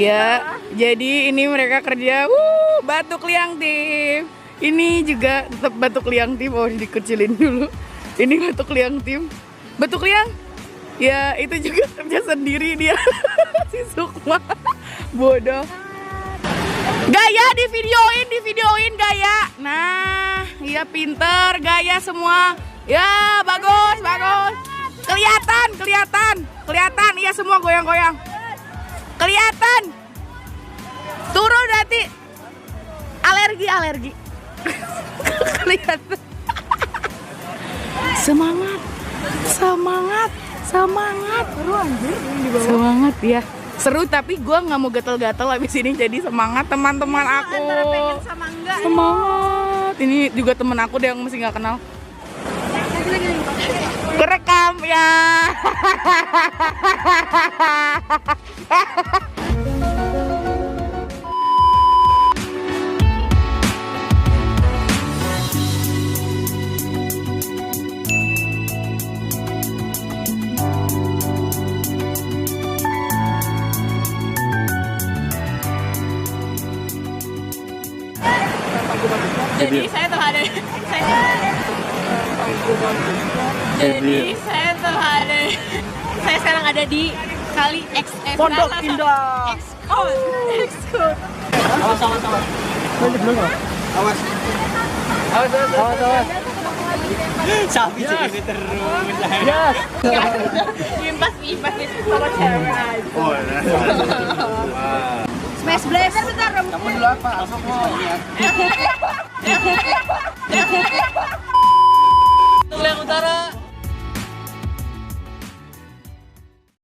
Ya, jadi ini mereka kerja batuk liang tim. Ini juga tetap batuk liang tim. Oh, dikecilin dulu. Ini batuk liang tim. Batuk liang. Ya, itu juga kerja sendiri dia. Si Sukma. Bodoh. Gaya di videoin Gaya. Nah, iya pinter Gaya semua. Ya, bagus. Kelihatan. Iya semua goyang-goyang. Kelihatan. Turun nanti. Alergi. Kelihatan. Semangat. Semangat ya. Seru tapi gue nggak mau gatal-gatal habis ini, jadi semangat teman-teman aku. Antara pengen sama enggak. Semangat. Ini juga temen aku deh yang masih nggak kenal. Kerekam ya. Jadi saya telah ada. Saya sekarang ada di Kali XS Pondok Indah. Ekskul. Awas. Sapi ini terus. Yes. Impas sama cewek aja. Oh, Smash Blazer bentar. kamu dulu apa? Asok mau lihat.